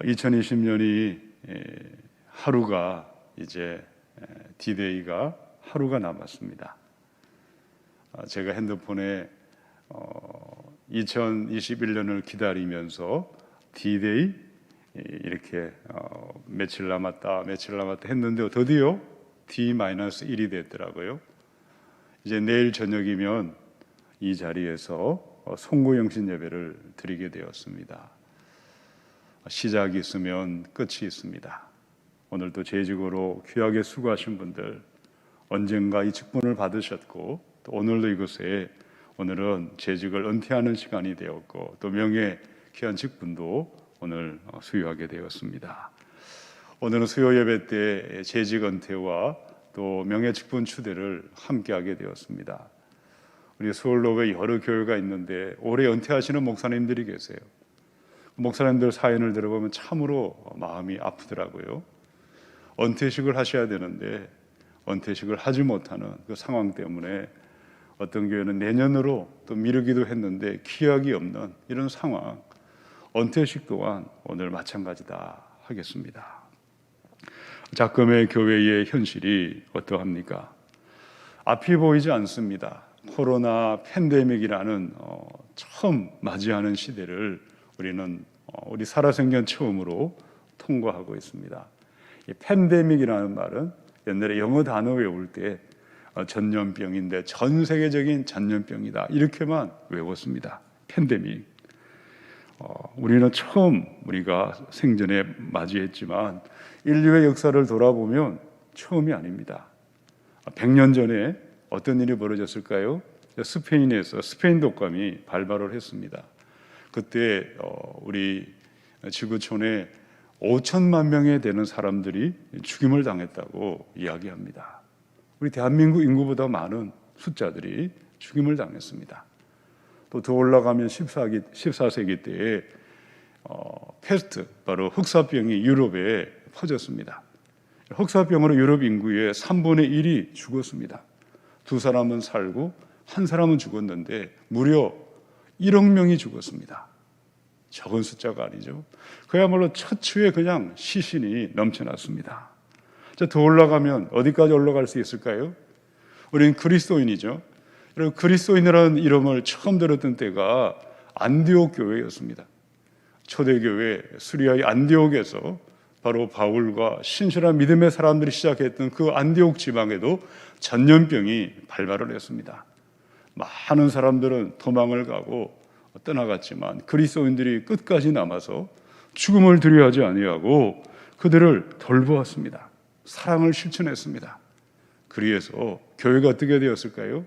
2020년이 하루가 이제 D-Day가 하루가 남았습니다. 제가 핸드폰에 2021년을 기다리면서 D-Day 이렇게 며칠 남았다 했는데 드디어 D-1이 됐더라고요. 이제 내일 저녁이면 이 자리에서 송구영신 예배를 드리게 되었습니다. 시작이 있으면 끝이 있습니다. 오늘도 재직으로 귀하게 수고하신 분들, 언젠가 이 직분을 받으셨고 또 오늘도 이곳에 오늘은 재직을 은퇴하는 시간이 되었고 또 명예 귀한 직분도 오늘 수여하게 되었습니다. 오늘은 수요 예배 때 재직 은퇴와 또 명예 직분 추대를 함께하게 되었습니다. 우리 서울로에 여러 교회가 있는데 올해 은퇴하시는 목사님들이 계세요. 목사님들 사연을 들어보면 참으로 마음이 아프더라고요. 은퇴식을 하셔야 되는데 은퇴식을 하지 못하는 그 상황 때문에 어떤 교회는 내년으로 또 미루기도 했는데 기약이 없는 이런 상황, 은퇴식 또한 오늘 마찬가지다 하겠습니다. 작금의 교회의 현실이 어떠합니까? 앞이 보이지 않습니다. 코로나 팬데믹이라는 처음 맞이하는 시대를 우리는 우리 살아생전 처음으로 통과하고 있습니다. 이 팬데믹이라는 말은 옛날에 영어 단어 외울 때 전염병인데 전 세계적인 전염병이다 이렇게만 외웠습니다. 팬데믹. 우리는 처음 우리가 생전에 맞이했지만 인류의 역사를 돌아보면 처음이 아닙니다. 100년 전에 어떤 일이 벌어졌을까요? 스페인에서 스페인 독감이 발발을 했습니다. 그때 우리 지구촌에 5천만 명에 되는 사람들이 죽임을 당했다고 이야기합니다. 우리 대한민국 인구보다 많은 숫자들이 죽임을 당했습니다. 또 더 올라가면 14세기 때에 패스트, 바로 흑사병이 유럽에 퍼졌습니다. 흑사병으로 유럽 인구의 3분의 1이 죽었습니다. 두 사람은 살고 한 사람은 죽었는데 무려 1억 명이 죽었습니다. 적은 숫자가 아니죠. 그야말로 처추에 그냥 시신이 넘쳐났습니다. 더 올라가면 어디까지 올라갈 수 있을까요? 우리는 그리스도인이죠. 여러분, 그리스도인이라는 이름을 처음 들었던 때가 안디옥 교회였습니다. 초대교회 수리아의 안디옥에서 바로 바울과 신실한 믿음의 사람들이 시작했던 그 안디옥 지방에도 전염병이 발발을 했습니다. 많은 사람들은 도망을 가고 떠나갔지만 그리스도인들이 끝까지 남아서 죽음을 두려워하지 아니하고 그들을 돌보았습니다. 사랑을 실천했습니다. 그리해서 교회가 어떻게 되었을까요?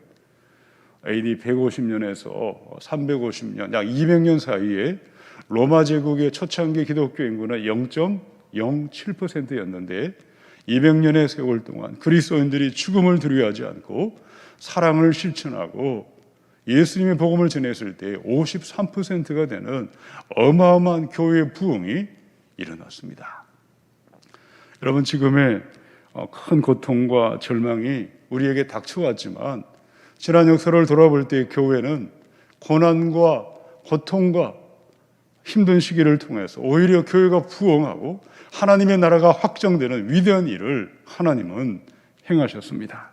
AD 150년에서 350년, 약 200년 사이에 로마 제국의 초창기 기독교 인구는 0.07%였는데 200년의 세월 동안 그리스도인들이 죽음을 두려워하지 않고 사랑을 실천하고 예수님의 복음을 전했을 때 53%가 되는 어마어마한 교회의 부흥이 일어났습니다. 여러분, 지금의 큰 고통과 절망이 우리에게 닥쳐왔지만 지난 역사를 돌아볼 때 교회는 고난과 고통과 힘든 시기를 통해서 오히려 교회가 부흥하고 하나님의 나라가 확정되는 위대한 일을 하나님은 행하셨습니다.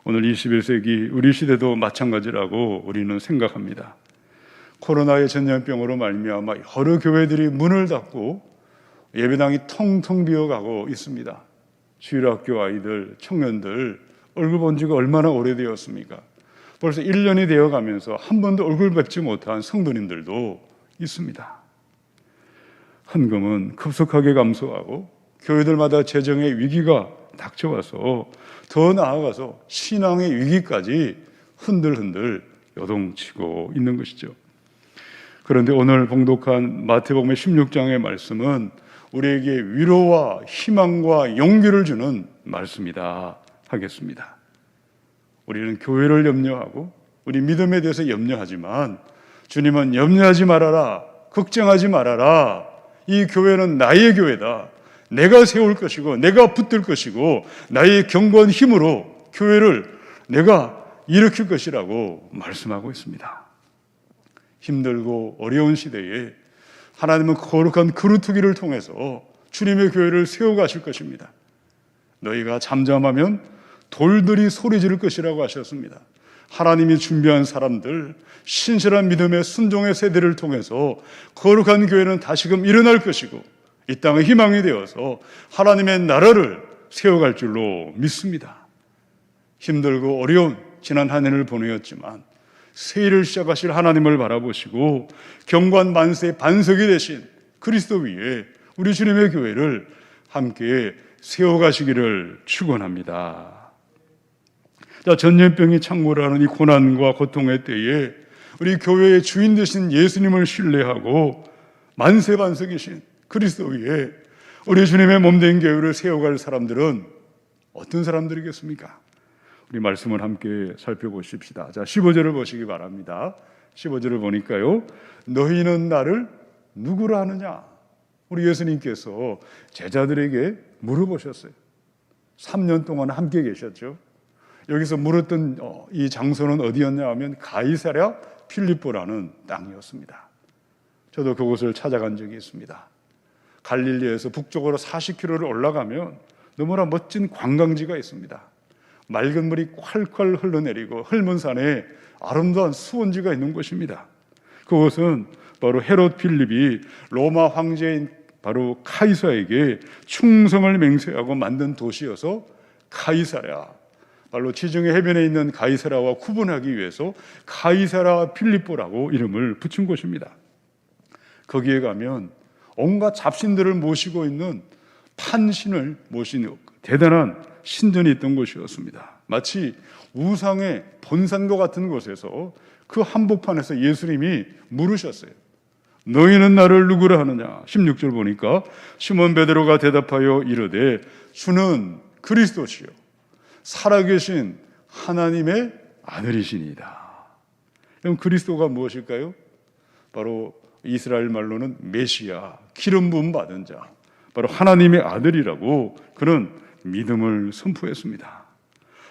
오늘 21세기 우리 시대도 마찬가지라고 우리는 생각합니다. 코로나의 전염병으로 말미암아 여러 교회들이 문을 닫고 예배당이 텅텅 비어가고 있습니다. 주일학교 아이들, 청년들 얼굴 본 지가 얼마나 오래되었습니까? 벌써 1년이 되어가면서 한 번도 얼굴 뵙지 못한 성도님들도 있습니다. 헌금은 급속하게 감소하고 교회들마다 재정의 위기가 닥쳐와서 더 나아가서 신앙의 위기까지 흔들흔들 요동치고 있는 것이죠. 그런데 오늘 봉독한 마태복음 16장의 말씀은 우리에게 위로와 희망과 용기를 주는 말씀이다 하겠습니다. 우리는 교회를 염려하고 우리 믿음에 대해서 염려하지만 주님은 염려하지 말아라, 걱정하지 말아라. 이 교회는 나의 교회다. 내가 세울 것이고 내가 붙들 것이고 나의 견고한 힘으로 교회를 내가 일으킬 것이라고 말씀하고 있습니다. 힘들고 어려운 시대에 하나님은 거룩한 그루터기를 통해서 주님의 교회를 세워가실 것입니다. 너희가 잠잠하면 돌들이 소리 지를 것이라고 하셨습니다. 하나님이 준비한 사람들, 신실한 믿음의 순종의 세대를 통해서 거룩한 교회는 다시금 일어날 것이고 이 땅의 희망이 되어서 하나님의 나라를 세워갈 줄로 믿습니다. 힘들고 어려운 지난 한 해를 보내었지만 새해를 시작하실 하나님을 바라보시고 경관 만세의 반석이 되신 그리스도 위에 우리 주님의 교회를 함께 세워가시기를 축원합니다. 자, 전염병이 창궐하는 이 고난과 고통의 때에 우리 교회의 주인 되신 예수님을 신뢰하고 만세 반석이신 그리스도 위에 우리 주님의 몸된 교회를 세워갈 사람들은 어떤 사람들이겠습니까? 우리 말씀을 함께 살펴보십시다. 자, 15절을 보시기 바랍니다. 15절을 보니까요, 너희는 나를 누구라 하느냐? 우리 예수님께서 제자들에게 물어보셨어요. 3년 동안 함께 계셨죠. 여기서 물었던 이 장소는 어디였냐 하면 가이사랴 필립보라는 땅이었습니다. 저도 그곳을 찾아간 적이 있습니다. 갈릴리에서 북쪽으로 40km를 올라가면 너무나 멋진 관광지가 있습니다. 맑은 물이 콸콸 흘러내리고 흘문 산에 아름다운 수원지가 있는 곳입니다. 그곳은 바로 헤롯 필립이 로마 황제인 바로 카이사에게 충성을 맹세하고 만든 도시여서 카이사랴, 바로 지중해 해변에 있는 가이사랴와 구분하기 위해서 가이사랴 필립보라고 이름을 붙인 곳입니다. 거기에 가면 온갖 잡신들을 모시고 있는 판신을 모시는 대단한 신전이 있던 곳이었습니다. 마치 우상의 본산과 같은 곳에서 그 한복판에서 예수님이 물으셨어요. 너희는 나를 누구라 하느냐? 16절 보니까 시몬 베드로가 대답하여 이르되 주는 그리스도시요 살아계신 하나님의 아들이시니이다. 그럼 그리스도가 무엇일까요? 바로 이스라엘 말로는 메시아, 기름 부음 받은 자, 바로 하나님의 아들이라고 그는 믿음을 선포했습니다.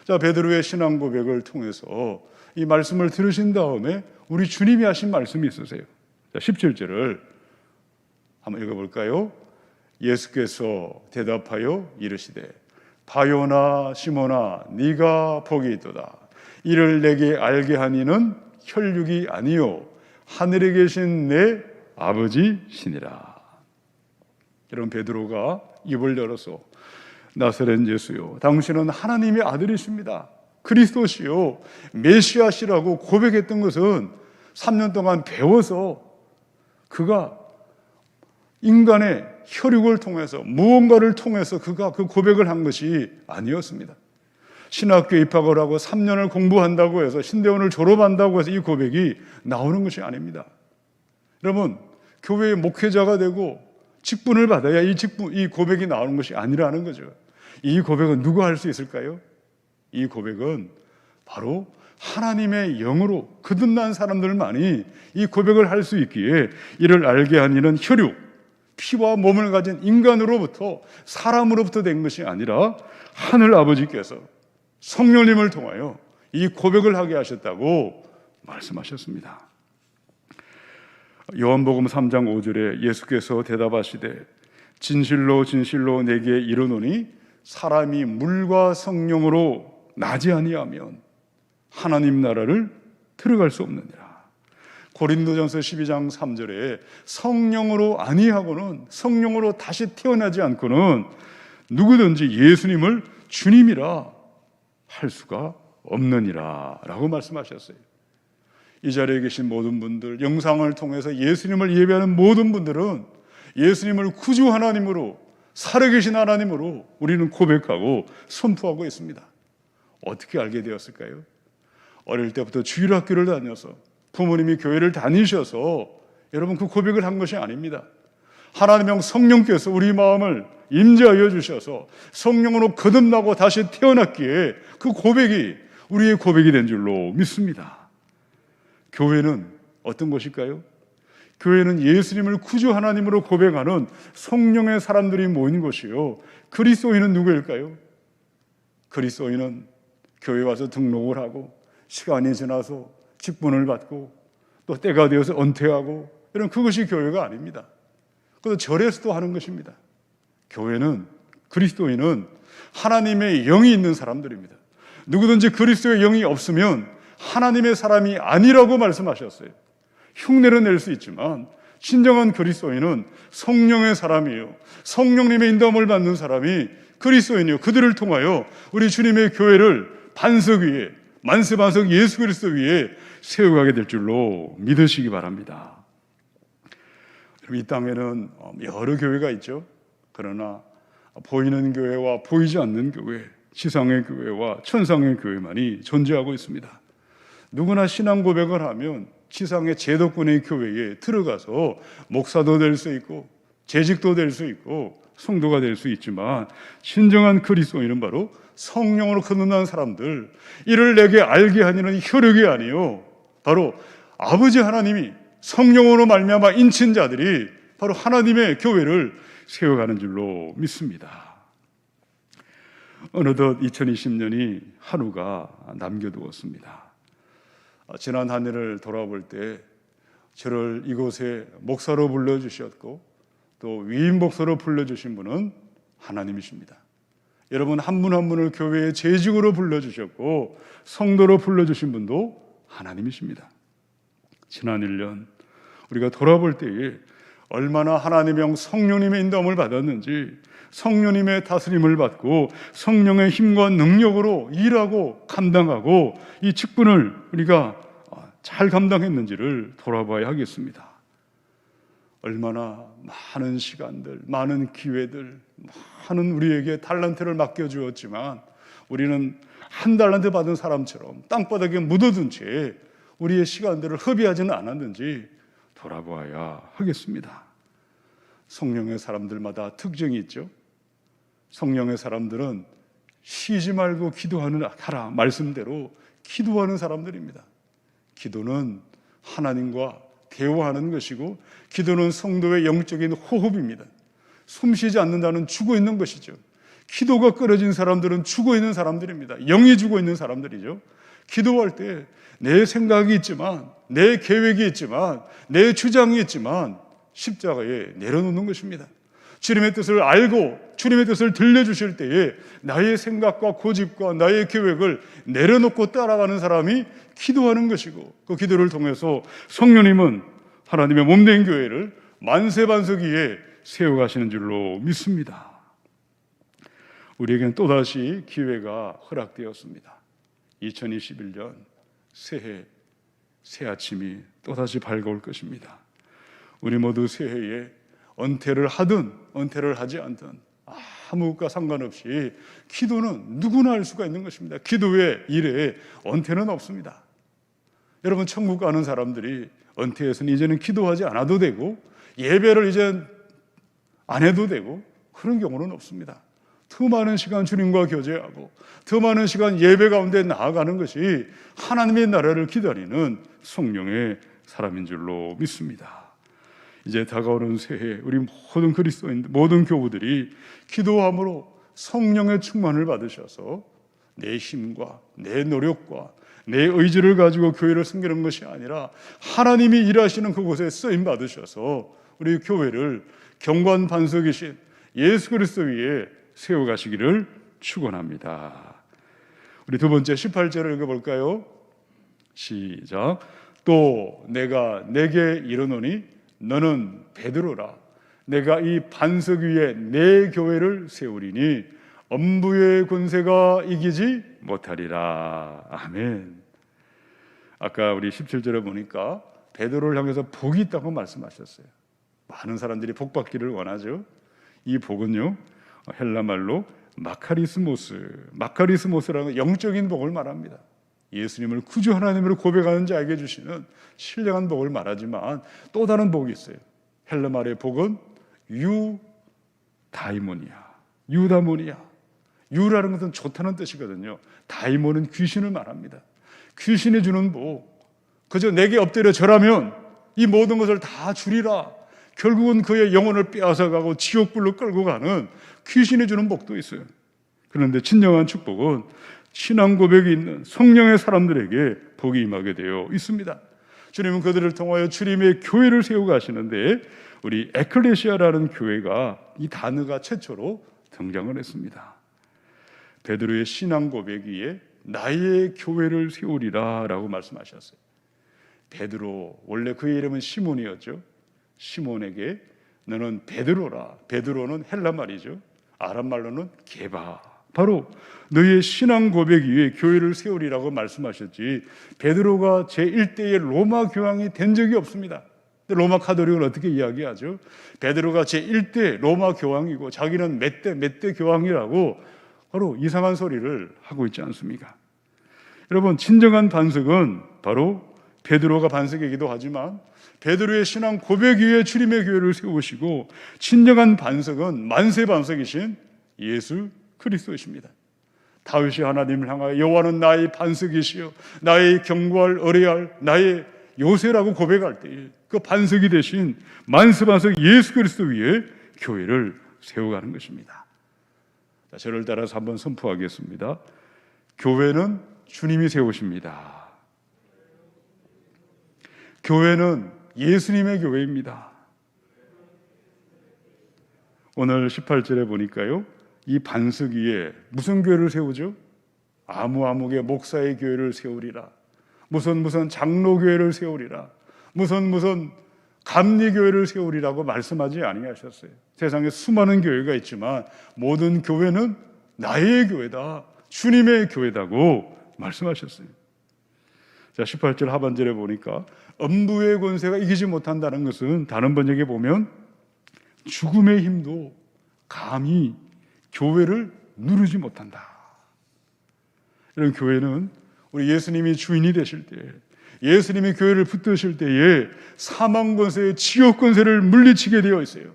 자, 베드로의 신앙 고백을 통해서 이 말씀을 들으신 다음에 우리 주님이 하신 말씀이 있으세요. 자, 17절을 한번 읽어볼까요? 예수께서 대답하여 이르시되 바요나 시몬아 네가 복이 있도다. 이를 내게 알게 하니는 혈육이 아니요 하늘에 계신 내 아버지시니라. 여러분, 베드로가 입을 열어서 나사렛 예수요 당신은 하나님의 아들이십니다. 그리스도시요 메시아시라고 고백했던 것은 3년 동안 배워서 그가 인간의 혈육을 통해서 무언가를 통해서 그가 그 고백을 한 것이 아니었습니다. 신학교 입학을 하고 3년을 공부한다고 해서 신대원을 졸업한다고 해서 이 고백이 나오는 것이 아닙니다. 여러분, 교회의 목회자가 되고 직분을 받아야 이 고백이 나오는 것이 아니라는 거죠. 이 고백은 누가 할 수 있을까요? 이 고백은 바로 하나님의 영으로 거듭난 사람들만이 이 고백을 할 수 있기에 이를 알게 한 이는 혈육, 피와 몸을 가진 인간으로부터 사람으로부터 된 것이 아니라 하늘 아버지께서 성령님을 통하여 이 고백을 하게 하셨다고 말씀하셨습니다. 요한복음 3장 5절에 예수께서 대답하시되 진실로 진실로 내게 이르노니 사람이 물과 성령으로 나지 아니하면 하나님 나라를 들어갈 수 없느니라. 고린도전서 12장 3절에 성령으로 아니하고는 성령으로 다시 태어나지 않고는 누구든지 예수님을 주님이라 할 수가 없느니라 라고 말씀하셨어요. 이 자리에 계신 모든 분들, 영상을 통해서 예수님을 예배하는 모든 분들은 예수님을 구주 하나님으로, 살아계신 하나님으로 우리는 고백하고 선포하고 있습니다. 어떻게 알게 되었을까요? 어릴 때부터 주일학교를 다녀서 부모님이 교회를 다니셔서 여러분 그 고백을 한 것이 아닙니다. 하나님의 성령께서 우리 마음을 임재하여 주셔서 성령으로 거듭나고 다시 태어났기에 그 고백이 우리의 고백이 된 줄로 믿습니다. 교회는 어떤 것일까요? 교회는 예수님을 구주 하나님으로 고백하는 성령의 사람들이 모인 것이요. 그리스도인은 누구일까요? 그리스도인은 교회 와서 등록을 하고 시간이 지나서 직분을 받고 또 때가 되어서 은퇴하고 이런 그것이 교회가 아닙니다. 그것도 절에서도 하는 것입니다. 교회는, 그리스도인은 하나님의 영이 있는 사람들입니다. 누구든지 그리스도의 영이 없으면 하나님의 사람이 아니라고 말씀하셨어요. 흉내를 낼 수 있지만 진정한 그리스도인은 성령의 사람이에요. 성령님의 인도함을 받는 사람이 그리스도인이요, 그들을 통하여 우리 주님의 교회를 반석 위에, 만세반석 예수 그리스도 위에 세워가게 될 줄로 믿으시기 바랍니다. 이 땅에는 여러 교회가 있죠. 그러나 보이는 교회와 보이지 않는 교회, 지상의 교회와 천상의 교회만이 존재하고 있습니다. 누구나 신앙 고백을 하면 지상의 제도권의 교회에 들어가서 목사도 될 수 있고 재직도 될 수 있고 성도가 될 수 있지만, 진정한 그리스도인은 바로 성령으로 거듭난 사람들, 이를 내게 알게 하니는 혈육이 아니요 바로 아버지 하나님이 성령으로 말미암아 인친 자들이 바로 하나님의 교회를 세워가는 줄로 믿습니다. 어느덧 2020년이 하루가 남겨두었습니다. 지난 한 해를 돌아볼 때 저를 이곳에 목사로 불러주셨고 또 위임 목사로 불러주신 분은 하나님이십니다. 여러분 한 분 한 분을 교회의 재직으로 불러주셨고 성도로 불러주신 분도 하나님이십니다. 지난 1년 우리가 돌아볼 때에 얼마나 하나님의 영 성령님의 인도함을 받았는지, 성령님의 다스림을 받고 성령의 힘과 능력으로 일하고 감당하고 이 직분을 우리가 잘 감당했는지를 돌아봐야 하겠습니다. 얼마나 많은 시간들, 많은 기회들, 많은 우리에게 달란트를 맡겨주었지만 우리는 한 달란트 받은 사람처럼 땅바닥에 묻어둔 채 우리의 시간들을 허비하지는 않았는지 돌아보아야 하겠습니다. 성령의 사람들마다 특징이 있죠. 성령의 사람들은 쉬지 말고 하라 말씀대로 기도하는 사람들입니다. 기도는 하나님과 대화하는 것이고, 기도는 성도의 영적인 호흡입니다. 숨쉬지 않는다는 죽어 있는 것이죠. 기도가 끊어진 사람들은 죽어 있는 사람들입니다. 영이 죽어 있는 사람들이죠. 기도할 때 내 생각이 있지만, 내 계획이 있지만, 내 주장이 있지만 십자가에 내려놓는 것입니다. 주님의 뜻을 알고 주님의 뜻을 들려주실 때에 나의 생각과 고집과 나의 계획을 내려놓고 따라가는 사람이 기도하는 것이고, 그 기도를 통해서 성령님은 하나님의 몸된 교회를 만세반석 위에 세워가시는 줄로 믿습니다. 우리에겐 또다시 기회가 허락되었습니다. 2021년 새해, 새 아침이 또다시 밝아올 것입니다. 우리 모두 새해에 은퇴를 하든 은퇴를 하지 않든 아무것과 상관없이 기도는 누구나 할 수가 있는 것입니다. 기도의 일에 은퇴는 없습니다. 여러분, 천국 가는 사람들이 은퇴해서는 이제는 기도하지 않아도 되고 예배를 이제 안 해도 되고 그런 경우는 없습니다. 더 많은 시간 주님과 교제하고 더 많은 시간 예배 가운데 나아가는 것이 하나님의 나라를 기다리는 성령의 사람인 줄로 믿습니다. 이제 다가오는 새해 우리 모든 그리스도인들, 모든 교우들이 기도함으로 성령의 충만을 받으셔서 내 힘과 내 노력과 내 의지를 가지고 교회를 섬기는 것이 아니라 하나님이 일하시는 그곳에 쓰임 받으셔서 우리 교회를 경관 반석이신 예수 그리스도 위에 세워가시기를 축원합니다. 우리 두 번째 18절을 읽어볼까요? 시작. 또 내가 내게 이르노니 너는 베드로라. 내가 이 반석 위에 내 교회를 세우리니 엄부의 권세가 이기지 못하리라. 아멘. 아까 우리 17절에 보니까 베드로를 향해서 복이 있다고 말씀하셨어요. 많은 사람들이 복 받기를 원하죠. 이 복은요, 헬라 말로 마카리스모스라는 영적인 복을 말합니다. 예수님을 구주 하나님으로 고백하는 자에게 주시는 신령한 복을 말하지만 또 다른 복이 있어요. 헬라 말의 복은 유다모니아. 유라는 것은 좋다는 뜻이거든요. 다이몬은 귀신을 말합니다. 귀신이 주는 복, 그저 내게 엎드려 절하면 이 모든 것을 다 주리라. 결국은 그의 영혼을 빼앗아가고 지옥불로 끌고 가는 귀신이 주는 복도 있어요. 그런데 진정한 축복은 신앙 고백이 있는 성령의 사람들에게 복이 임하게 되어 있습니다. 주님은 그들을 통하여 주님의 교회를 세우고 가시는데 우리 에클레시아라는 교회가 이 단어가 최초로 등장을 했습니다. 베드로의 신앙 고백 위에 나의 교회를 세우리라 라고 말씀하셨어요. 베드로, 원래 그의 이름은 시몬이었죠. 시몬에게 너는 베드로라. 베드로는 헬라 말이죠. 아람 말로는 게바. 바로 너의 신앙 고백 위에 교회를 세우리라고 말씀하셨지, 베드로가 제1대의 로마 교황이 된 적이 없습니다. 로마 카톨릭은 어떻게 이야기하죠? 베드로가 제1대 로마 교황이고 자기는 몇 대 교황이라고 바로 이상한 소리를 하고 있지 않습니까? 여러분, 진정한 반석은 바로 베드로가 반석이기도 하지만 베드로의 신앙 고백 위에 주님의 교회를 세우시고, 진정한 반석은 만세 반석이신 예수 그리스도이십니다. 다윗이 하나님을 향하여 여호와는 나의 반석이시요 나의 경고할 의뢰할 나의 요새라고 고백할 때에 그 반석이 되신 만세 반석 예수 그리스도 위에 교회를 세워가는 것입니다. 자, 저를 따라서 한번 선포하겠습니다. 교회는 주님이 세우십니다. 교회는 예수님의 교회입니다. 오늘 18절에 보니까요, 이 반석 위에 무슨 교회를 세우죠? 아무의 목사의 교회를 세우리라. 무슨 장로교회를 세우리라. 무슨 감리교회를 세우리라고 말씀하지 아니하셨어요. 세상에 수많은 교회가 있지만 모든 교회는 나의 교회다, 주님의 교회다고 말씀하셨어요. 자, 18절 하반절에 보니까 음부의 권세가 이기지 못한다는 것은 다른 번역에 보면 죽음의 힘도 감히 교회를 누르지 못한다. 이런 교회는 우리 예수님이 주인이 되실 때, 예수님이 교회를 붙드실 때에 사망 권세, 지옥 권세를 물리치게 되어 있어요.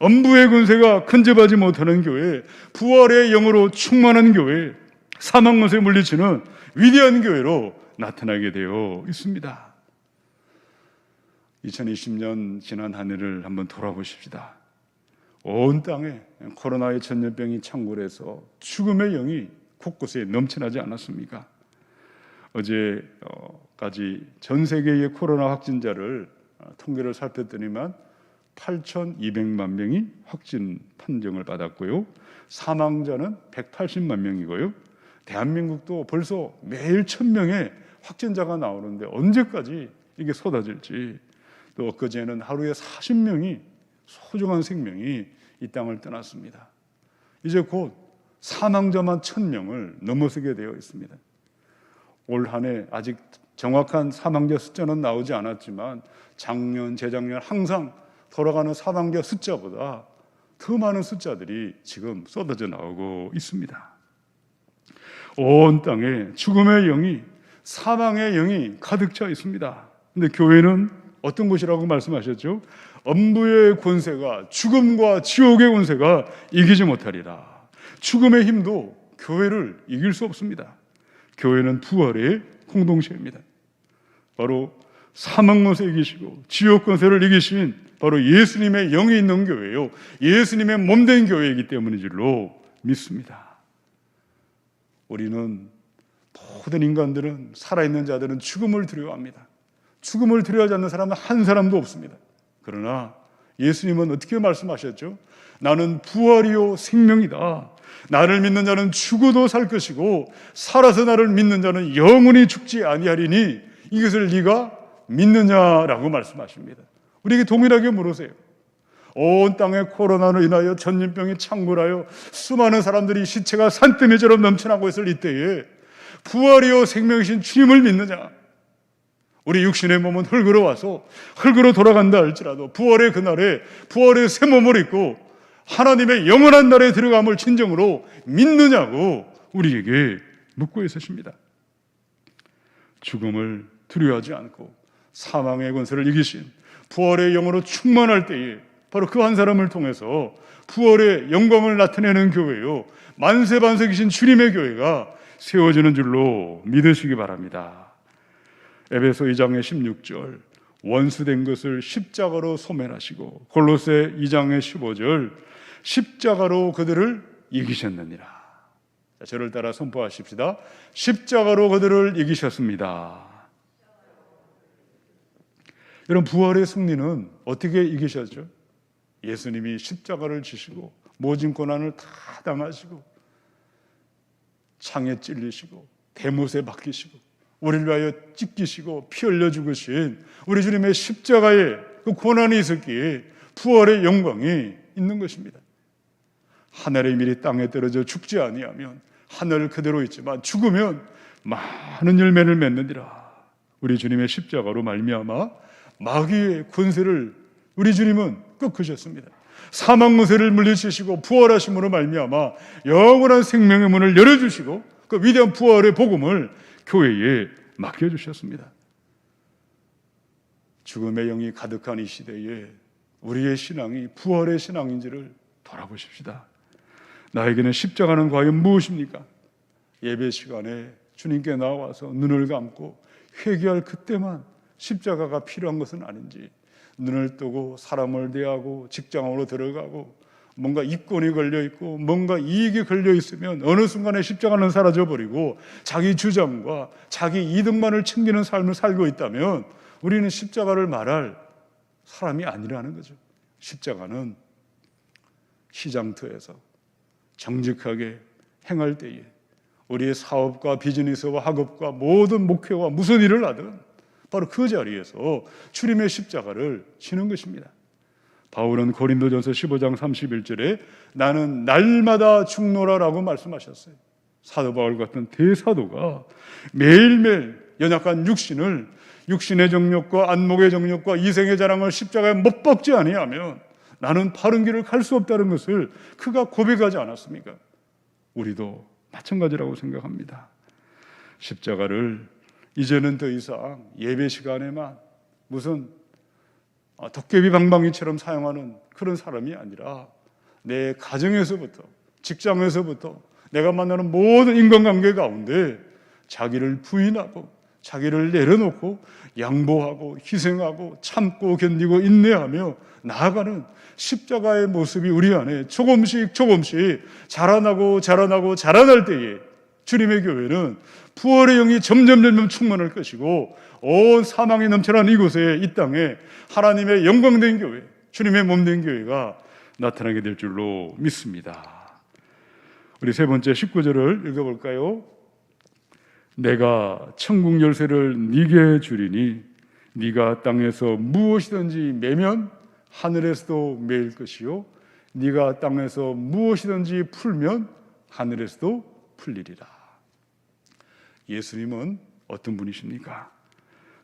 음부의 권세가 근접하지 못하는 교회, 부활의 영으로 충만한 교회, 사망 권세 물리치는 위대한 교회로 나타나게 되어 있습니다. 2020년 지난 한 해를 한번 돌아보십시다. 온 땅에 코로나의 전염병이 창궐해서 죽음의 영이 곳곳에 넘쳐나지 않았습니까? 어제까지 전 세계의 코로나 확진자를 통계를 살폈더니만 8,200만 명이 확진 판정을 받았고요. 사망자는 180만 명이고요. 대한민국도 벌써 매일 1,000명의 확진자가 나오는데 언제까지 이게 쏟아질지, 또 엊그제는 하루에 40명이 소중한 생명이 이 땅을 떠났습니다. 이제 곧 사망자만 1,000명을 넘어서게 되어 있습니다. 올 한 해 아직 정확한 사망자 숫자는 나오지 않았지만 작년, 재작년 항상 돌아가는 사망자 숫자보다 더 많은 숫자들이 지금 쏟아져 나오고 있습니다. 온 땅에 죽음의 영이, 사망의 영이 가득 차 있습니다. 그런데 교회는 어떤 곳이라고 말씀하셨죠? 음부의 권세가, 죽음과 지옥의 권세가 이기지 못하리라. 죽음의 힘도 교회를 이길 수 없습니다. 교회는 부활의 공동체입니다. 바로 사망 권세 이기시고 지옥 권세를 이기신 바로 예수님의 영이 있는 교회요, 예수님의 몸된 교회이기 때문인 줄로 믿습니다. 우리는, 모든 인간들은, 살아있는 자들은 죽음을 두려워합니다. 죽음을 두려워하지 않는 사람은 한 사람도 없습니다. 그러나 예수님은 어떻게 말씀하셨죠? 나는 부활이요 생명이다. 나를 믿는 자는 죽어도 살 것이고 살아서 나를 믿는 자는 영원히 죽지 아니하리니 이것을 네가 믿느냐라고 말씀하십니다. 우리에게 동일하게 물으세요. 온 땅에 코로나로 인하여 전염병이 창궐하여 수많은 사람들이 시체가 산더미처럼 넘쳐나고 있을 이때에 부활이요 생명이신 주님을 믿느냐? 우리 육신의 몸은 흙으로 와서 흙으로 돌아간다 할지라도 부활의 그날에 부활의 새 몸을 입고 하나님의 영원한 날에 들어감을 진정으로 믿느냐고 우리에게 묻고 있으십니다. 죽음을 두려워하지 않고 사망의 권세를 이기신 부활의 영으로 충만할 때에 바로 그 한 사람을 통해서 부활의 영광을 나타내는 교회요, 만세반석이신 주님의 교회가 세워지는 줄로 믿으시기 바랍니다. 에베소 2장의 16절, 원수된 것을 십자가로 소멸하시고, 골로새 2장의 15절, 십자가로 그들을 이기셨느니라. 자, 저를 따라 선포하십시다. 십자가로 그들을 이기셨습니다. 여러분, 부활의 승리는 어떻게 이기셨죠? 예수님이 십자가를 지시고 모진 고난을 다 당하시고 창에 찔리시고 대못에 박히시고 우리를 위하여 찢기시고 피 흘려 죽으신 우리 주님의 십자가에 그 고난이 있었기에 부활의 영광이 있는 것입니다. 하늘의 밀이 땅에 떨어져 죽지 아니하면 하늘 그대로 있지만 죽으면 많은 열매를 맺느니라. 우리 주님의 십자가로 말미암아 마귀의 권세를 우리 주님은 꺾으셨습니다. 사망 권세를 물리치시고 부활하심으로 말미암아 영원한 생명의 문을 열어주시고 그 위대한 부활의 복음을 교회에 맡겨주셨습니다. 죽음의 영이 가득한 이 시대에 우리의 신앙이 부활의 신앙인지를 돌아보십시다. 나에게는 십자가는 과연 무엇입니까? 예배 시간에 주님께 나와서 눈을 감고 회개할 그때만 십자가가 필요한 것은 아닌지, 눈을 뜨고 사람을 대하고 직장으로 들어가고 뭔가 이권이 걸려있고 뭔가 이익이 걸려있으면 어느 순간에 십자가는 사라져버리고 자기 주장과 자기 이득만을 챙기는 삶을 살고 있다면 우리는 십자가를 말할 사람이 아니라는 거죠. 십자가는 시장터에서 정직하게 행할 때에 우리의 사업과 비즈니스와 학업과 모든 목표와 무슨 일을 하든 바로 그 자리에서 주님의 십자가를 지는 것입니다. 바울은 고린도전서 15장 31절에 나는 날마다 죽노라라고 말씀하셨어요. 사도 바울 같은 대사도가 매일매일 연약한 육신의 정욕과 안목의 정욕과 이생의 자랑을 십자가에 못 박지 아니하면 나는 바른 길을 갈 수 없다는 것을 그가 고백하지 않았습니까? 우리도 마찬가지라고 생각합니다. 십자가를 이제는 더 이상 예배 시간에만 무슨 도깨비 방망이처럼 사용하는 그런 사람이 아니라 내 가정에서부터 직장에서부터 내가 만나는 모든 인간관계 가운데 자기를 부인하고 자기를 내려놓고 양보하고 희생하고 참고 견디고 인내하며 나아가는 십자가의 모습이 우리 안에 조금씩 자라날 때에 주님의 교회는 부활의 영이 점점 충만할 것이고 온 사망이 넘쳐나는 이곳에 이 땅에 하나님의 영광된 교회, 주님의 몸된 교회가 나타나게 될 줄로 믿습니다. 우리 세 번째 19절을 읽어볼까요? 내가 천국 열쇠를 네게 주리니 네가 땅에서 무엇이든지 매면 하늘에서도 매일 것이요 네가 땅에서 무엇이든지 풀면 하늘에서도 풀리리라. 예수님은 어떤 분이십니까?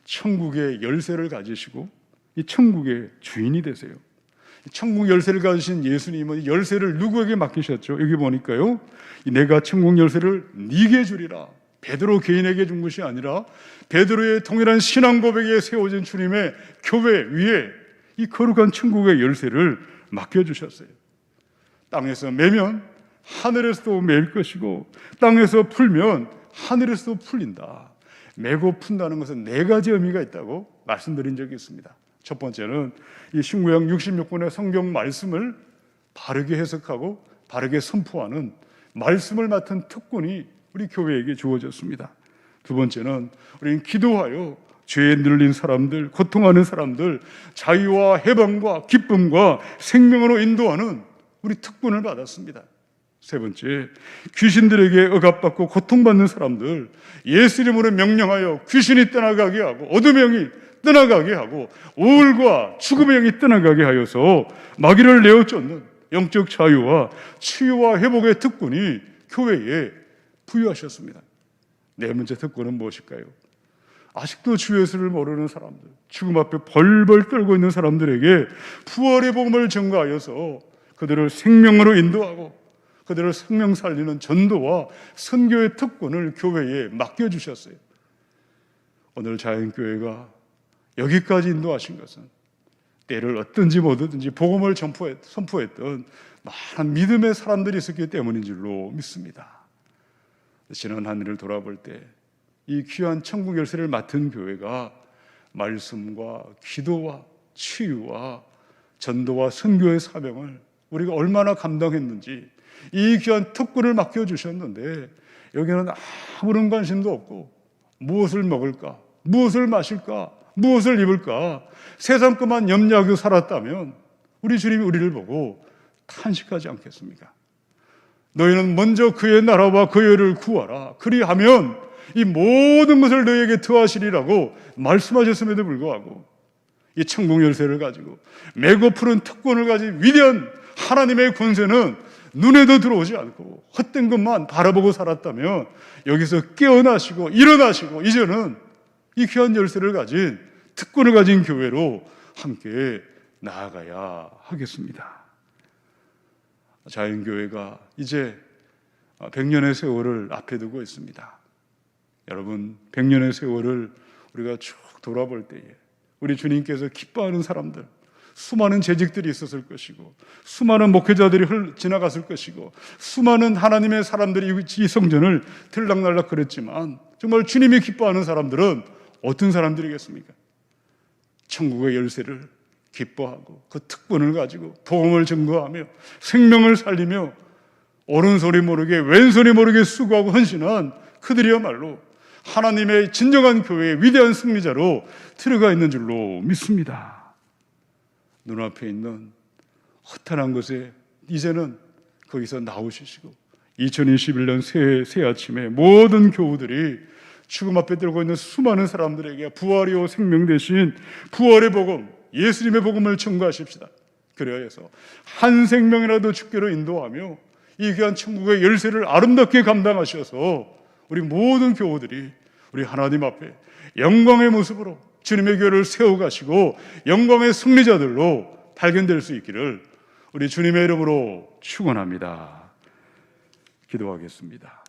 천국의 열쇠를 가지시고 이 천국의 주인이 되세요. 천국 열쇠를 가지신 예수님은 열쇠를 누구에게 맡기셨죠? 여기 보니까요, 내가 천국 열쇠를 네게 주리라. 베드로 개인에게 준 것이 아니라 베드로의 동일한 신앙 고백에 세워진 주님의 교회 위에 이 거룩한 천국의 열쇠를 맡겨주셨어요. 땅에서 매면 하늘에서도 매일 것이고 땅에서 풀면 하늘에서도 풀린다. 매고 푼다는 것은 네 가지 의미가 있다고 말씀드린 적이 있습니다. 첫 번째는 이 신구약 66권의 성경 말씀을 바르게 해석하고 바르게 선포하는 말씀을 맡은 특권이 우리 교회에게 주어졌습니다. 두 번째는 우리는 기도하여 죄에 눌린 사람들, 고통하는 사람들 자유와 해방과 기쁨과 생명으로 인도하는 우리 특권을 받았습니다. 세 번째, 귀신들에게 억압받고 고통받는 사람들 예수 이름으로 명령하여 귀신이 떠나가게 하고 어둠의 영이 떠나가게 하고 우울과 죽음의 영이 떠나가게 하여서 마귀를 내어쫓는 영적 자유와 치유와 회복의 특권이 교회에 부여하셨습니다. 네 번째 특권은 무엇일까요? 아직도 주 예수를 모르는 사람들, 죽음 앞에 벌벌 떨고 있는 사람들에게 부활의 복음을 전가하여서 그들을 생명으로 인도하고 그들을 생명 살리는 전도와 선교의 특권을 교회에 맡겨주셨어요. 오늘 자연교회가 여기까지 인도하신 것은 때를 얻든지 못 얻든지 복음을 선포했던 많은 믿음의 사람들이 있었기 때문인 줄로 믿습니다. 지난 한 해를 돌아볼 때 이 귀한 천국 열쇠를 맡은 교회가 말씀과 기도와 치유와 전도와 선교의 사명을 우리가 얼마나 감당했는지 이 귀한 특권을 맡겨주셨는데 여기는 아무런 관심도 없고 무엇을 먹을까, 무엇을 마실까, 무엇을 입을까 세상 것만 염려하고 살았다면 우리 주님이 우리를 보고 탄식하지 않겠습니까? 너희는 먼저 그의 나라와 그의 의를 구하라. 그리하면 이 모든 것을 너희에게 더하시리라고 말씀하셨음에도 불구하고 이 천국 열쇠를 가지고 메고 푸른 특권을 가진 위대한 하나님의 권세는 눈에도 들어오지 않고 헛된 것만 바라보고 살았다면 여기서 깨어나시고 일어나시고 이제는 이 귀한 열쇠를 가진 특권을 가진 교회로 함께 나아가야 하겠습니다. 자연교회가 이제 100년의 세월을 앞에 두고 있습니다. 여러분, 100년의 세월을 우리가 쭉 돌아볼 때에 우리 주님께서 기뻐하는 사람들, 수많은 재직들이 있었을 것이고 수많은 목회자들이 지나갔을 것이고 수많은 하나님의 사람들이 이 성전을 들락날락 그랬지만 정말 주님이 기뻐하는 사람들은 어떤 사람들이겠습니까? 천국의 열쇠를 기뻐하고 그 특권을 가지고 복음을 증거하며 생명을 살리며 오른손이 모르게 왼손이 모르게 수고하고 헌신한 그들이야말로 하나님의 진정한 교회의 위대한 승리자로 들어가 있는 줄로 믿습니다. 눈앞에 있는 허탄한 것에 이제는 거기서 나오시고 2021년 새 아침에 모든 교우들이 죽음 앞에 들고 있는 수많은 사람들에게 부활이요 생명 대신 부활의 복음, 예수님의 복음을 전가하십시다. 그래야 해서 한 생명이라도 죽기로 인도하며 이 귀한 천국의 열쇠를 아름답게 감당하셔서 우리 모든 교우들이 우리 하나님 앞에 영광의 모습으로 주님의 교회를 세워가시고 영광의 승리자들로 발견될 수 있기를 우리 주님의 이름으로 축원합니다. 기도하겠습니다.